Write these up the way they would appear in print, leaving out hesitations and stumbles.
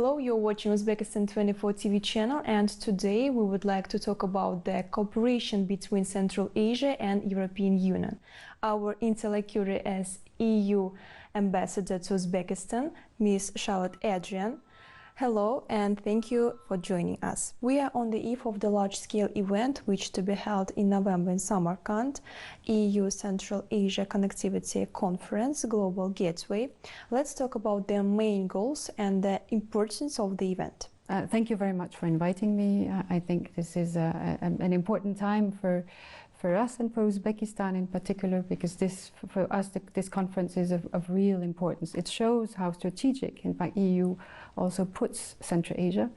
Hello, you're watching Uzbekistan 24 TV channel, and today we would like to talk about the cooperation between Central Asia and European Union. Our interlocutor as EU Ambassador to Uzbekistan, Ms. Charlotte Adriaen. Hello, and thank you for joining us. We are on the eve of the large-scale event which to be held in November in Samarkand, EU Central Asia Connectivity Conference Global Gateway. Let's talk about the main goals and the importance of the event. Thank you very much for inviting me. I think this is an important time for us and for Uzbekistan in particular, because for us this conference is of real importance. It shows how strategic, in fact, EU also puts Central Asia,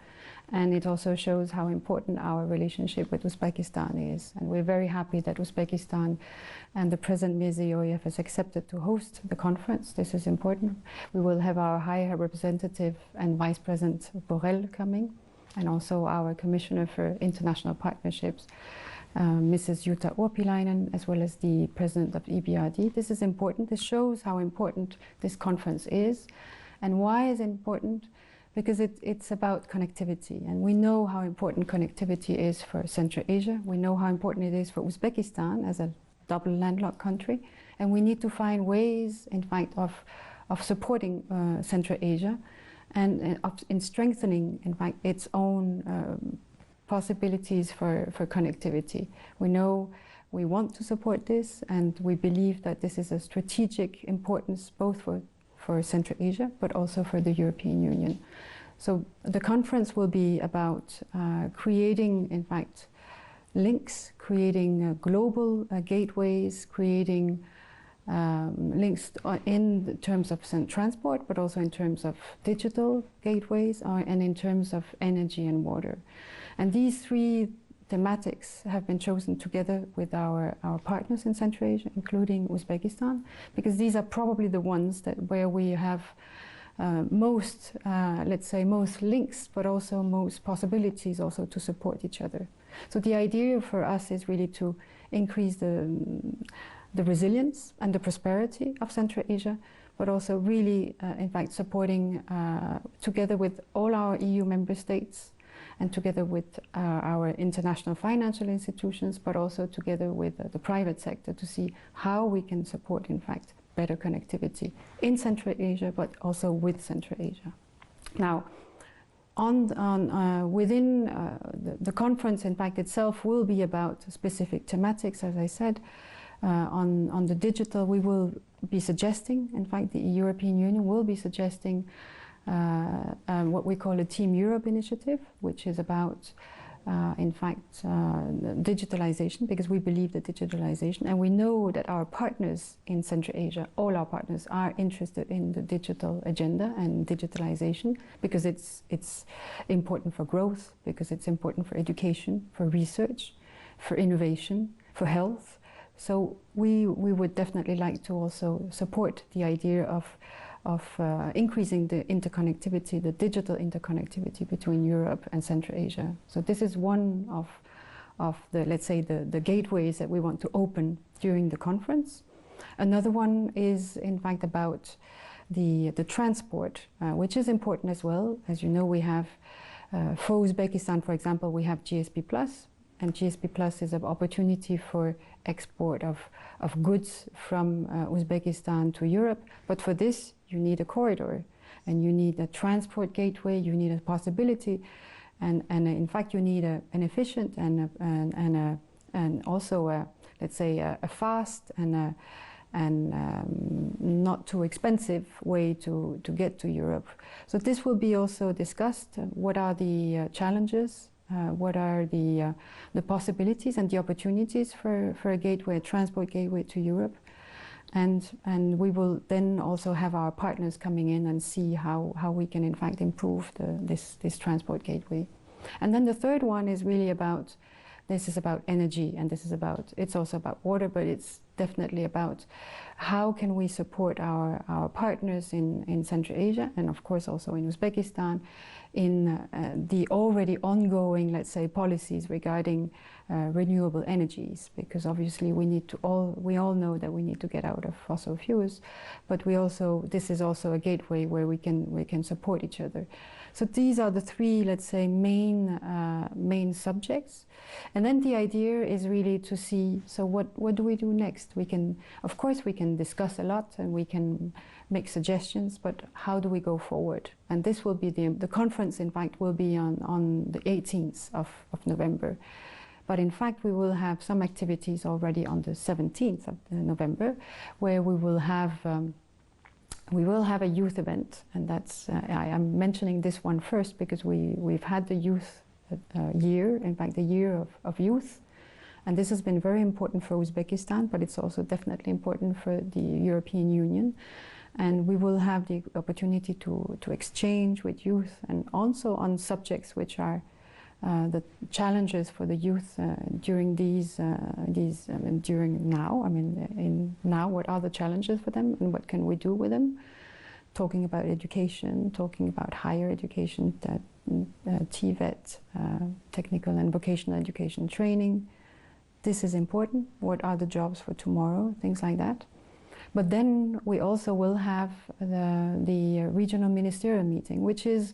and it also shows how important our relationship with Uzbekistan is. And we're very happy that Uzbekistan and the President Mirziyoyev has accepted to host the conference. This is important. We will have our High Representative and Vice President Borrell coming, and also our Commissioner for International Partnerships, Mrs. Jutta Urpilainen, as well as the President of EBRD. This is important. This shows how important this conference is. And why is it important? Because it's about connectivity. And we know how important connectivity is for Central Asia. We know how important it is for Uzbekistan as a double landlocked country. And we need to find ways, in fact, of supporting Central Asia and in strengthening, in fact, its own possibilities for connectivity. We know we want to support this, and we believe that this is a strategic importance both for Central Asia but also for the European Union. So the conference will be about creating, in fact, links, creating global gateways, creating links in terms of transport, but also in terms of digital gateways and in terms of energy and water. And these three thematics have been chosen together with our partners in Central Asia, including Uzbekistan, because these are probably the ones where we have most, let's say, most links, but also most possibilities also to support each other. So the idea for us is really to increase the resilience and the prosperity of Central Asia, but also really, in fact, supporting together with all our EU member states and together with our international financial institutions, but also together with the private sector to see how we can support, in fact, better connectivity in Central Asia, but also with Central Asia. Now, within the conference, in fact, itself will be about specific thematics, as I said. On the digital, we will be suggesting, in fact, the European Union will be suggesting what we call a Team Europe initiative, which is about, in fact, digitalization, because we believe that digitalization, and we know that our partners in Central Asia, all our partners, are interested in the digital agenda and digitalization, because it's important for growth, because it's important for education, for research, for innovation, for health. So we would definitely like to also support the idea of increasing the interconnectivity, the digital interconnectivity between Europe and Central Asia. So this is one of the, let's say, the gateways that we want to open during the conference. Another one is, in fact, about the transport, which is important as well. As you know, we have, for Uzbekistan, for example, we have GSP+, and GSP+ is an opportunity for export of goods from Uzbekistan to Europe. But for this, you need a corridor, and you need a transport gateway, you need a possibility, and in fact, you need an efficient and also, let's say, a fast and not too expensive way to get to Europe. So this will be also discussed. What are the challenges? What are the possibilities and the opportunities for a gateway, a transport gateway to Europe? And we will then also have our partners coming in and see how we can, in fact, improve this transport gateway. And then the third one is really about, this is about energy, and it's also about water, but it's definitely about how can we support our partners in Central Asia, and of course also in Uzbekistan, in the already ongoing, let's say, policies regarding renewable energies, because obviously we all know that we need to get out of fossil fuels, but this is also a gateway where we can support each other. So these are the three, let's say, main subjects. And then the idea is really to see, so what do we do next? Of course we can discuss a lot and we can make suggestions, but how do we go forward? And this will be the conference, in fact, will be on the 18th of November. But in fact, we will have some activities already on the 17th of November, where we will have a youth event, and that's I'm mentioning this one first because we've had the youth year, in fact, the year of youth, and this has been very important for Uzbekistan, but it's also definitely important for the European Union. And we will have the opportunity to exchange with youth, and also on subjects which are the challenges for the youth during during now. I mean, now, what are the challenges for them, and what can we do with them? Talking about education, talking about higher education, TVET, technical and vocational education training. This is important. What are the jobs for tomorrow? Things like that. But then we also will have the regional ministerial meeting, which is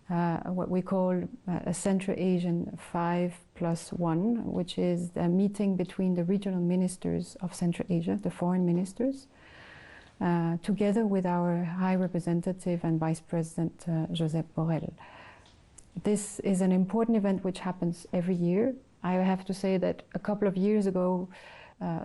what we call a Central Asian 5+1, which is a meeting between the regional ministers of Central Asia, the foreign ministers, together with our High Representative and Vice President Josep Borrell. This is an important event which happens every year. I have to say that a couple of years ago,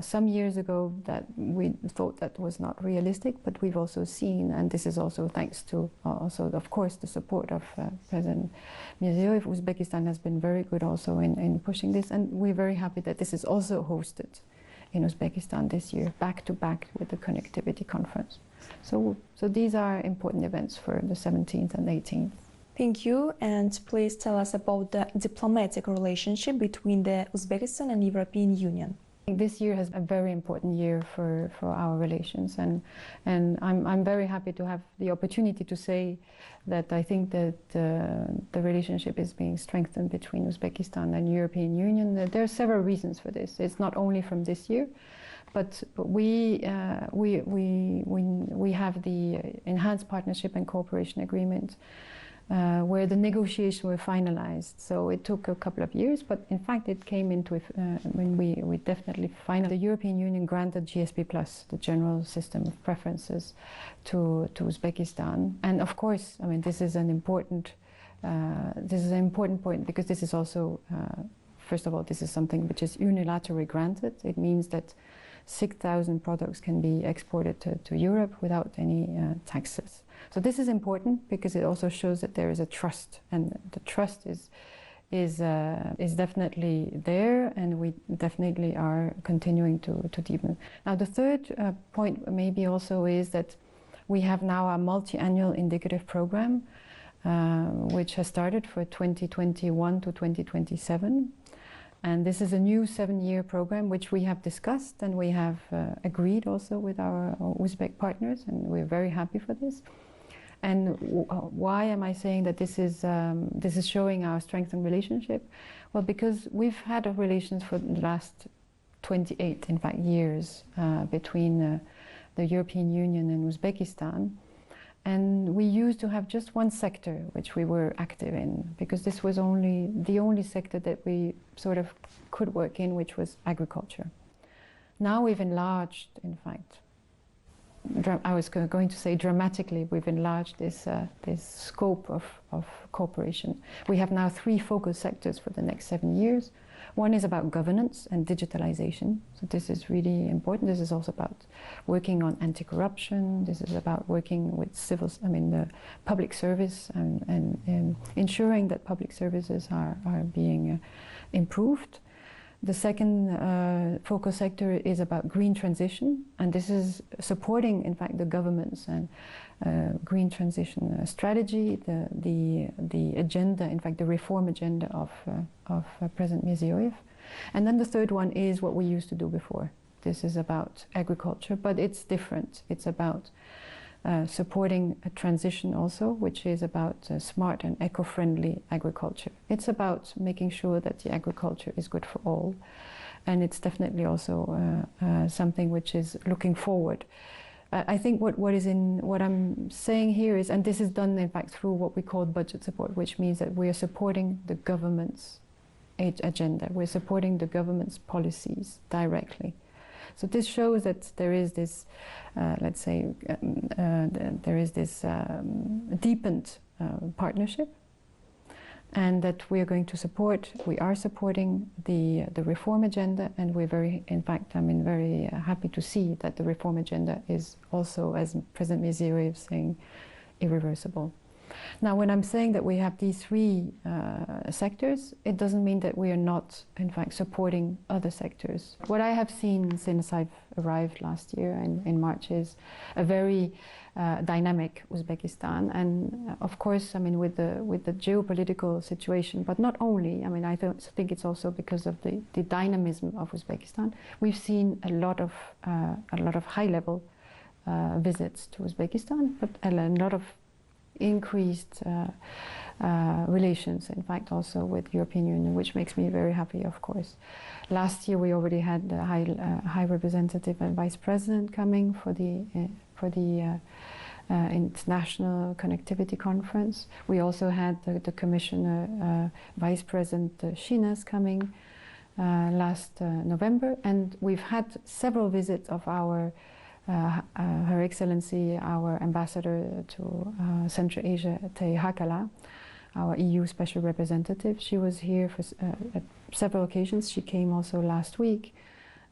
some years ago, that we thought that was not realistic, but we've also seen, and this is also thanks to also, of course, the support of President Mirziyoyev. Uzbekistan has been very good also in pushing this, and we're very happy that this is also hosted in Uzbekistan this year, back to back with the Connectivity Conference. So these are important events for the 17th and 18th. Thank you, and please tell us about the diplomatic relationship between the Uzbekistan and European Union. This year has a very important year for our relations, and I'm very happy to have the opportunity to say that I think that the relationship is being strengthened between Uzbekistan and European Union. There are several reasons for this. It's not only from this year, but we have the Enhanced Partnership and Cooperation Agreement, where the negotiations were finalized. So it took a couple of years, but in fact it came into when we definitely finalized. The European Union granted GSP+, the General System of Preferences, to Uzbekistan. And of course, I mean, this is an important point, because this is also, first of all, this is something which is unilaterally granted. It means that 6,000 products can be exported to Europe without any taxes. So this is important because it also shows that there is a trust, and the trust is definitely there, and we definitely are continuing to deepen. Now the third point maybe also is that we have now a multi-annual indicative program which has started for 2021 to 2027. And this is a new 7-year program which we have discussed, and we have agreed also with our Uzbek partners, and we're very happy for this. And why am I saying that this is showing our strengthened relationship? Well, because we've had a relations for the last 28, in fact, years between the European Union and Uzbekistan. And we used to have just one sector which we were active in, because this was the only sector that we sort of could work in, which was agriculture. Now we've enlarged, in fact, I was going to say dramatically, we've enlarged this scope of cooperation. We have now 3 focus sectors for the next 7 years. One is about governance and digitalization. So this is really important. This is also about working on anti-corruption. This is about working with the public service, and ensuring that public services are being improved. The second focus sector is about green transition, and this is supporting, in fact, the government's and green transition strategy, the agenda, in fact, the reform agenda of President Mirziyoyev. And then the third one is what we used to do before. this is about agriculture, but it's different. It's about supporting a transition also, which is about smart and eco-friendly agriculture. It's about making sure that the agriculture is good for all. And it's definitely also something which is looking forward. I think what I'm saying here is, and this is done in fact through what we call budget support, which means that we are supporting the government's agenda. We're supporting the government's policies directly. So this shows that there is this, let's say, there is this deepened partnership, and that we are going to support. We are supporting the reform agenda, and we're very, in fact, very happy to see that the reform agenda is also, as President Miziri is saying, irreversible. Now, when I'm saying that we have these three sectors, it doesn't mean that we are not, in fact, supporting other sectors. What I have seen since I've arrived last year in March is a very dynamic Uzbekistan, and of course, with the geopolitical situation, but not only. I think it's also because of the dynamism of Uzbekistan. We've seen a lot of high-level visits to Uzbekistan, but a lot of increased relations, in fact, also with the European Union, which makes me very happy, of course. Last year we already had the High Representative and Vice President coming for the International Connectivity Conference. We also had the Commissioner, Vice President Shinas coming last November, and we've had several visits of our Her Excellency, our Ambassador to Central Asia, Tei Hakala, our EU Special Representative. She was here for at several occasions. She came also last week,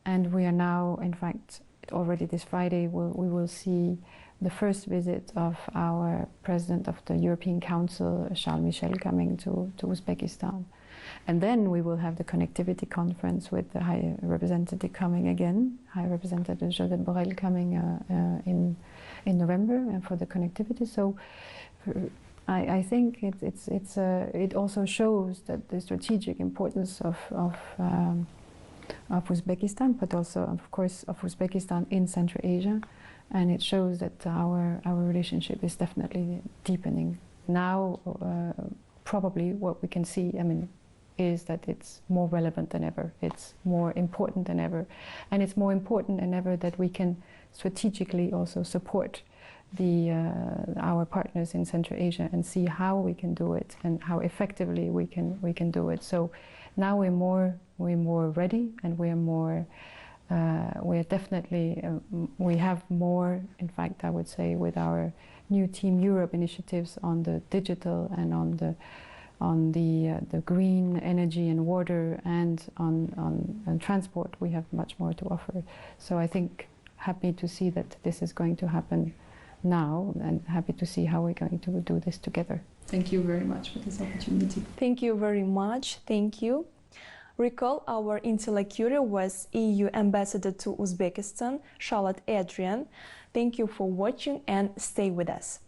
and we are now, in fact, already this Friday, we will see the first visit of our President of the European Council, Charles Michel, coming to Uzbekistan. And then we will have the connectivity conference with the High Representative coming again, High Representative Josep Borrell coming in November for the connectivity. So I think it also shows that the strategic importance of Uzbekistan, but also, of course, of Uzbekistan in Central Asia, and it shows that our relationship is definitely deepening. Now, probably what we can see, is that it's more relevant than ever. It's more important than ever. And it's more important than ever that we can strategically also support our partners in Central Asia and see how we can do it and how effectively we can do it. So now we're more ready, and we have more, in fact, I would say, with our new Team Europe initiatives on the digital and on the green energy and water, and on transport. We have much more to offer. So I think happy to see that this is going to happen now, and happy to see how we're going to do this together. Thank you very much for this opportunity. Thank you very much. Thank you. Recall, our interlocutor was EU Ambassador to Uzbekistan, Charlotte Adriaen. Thank you for watching, and stay with us.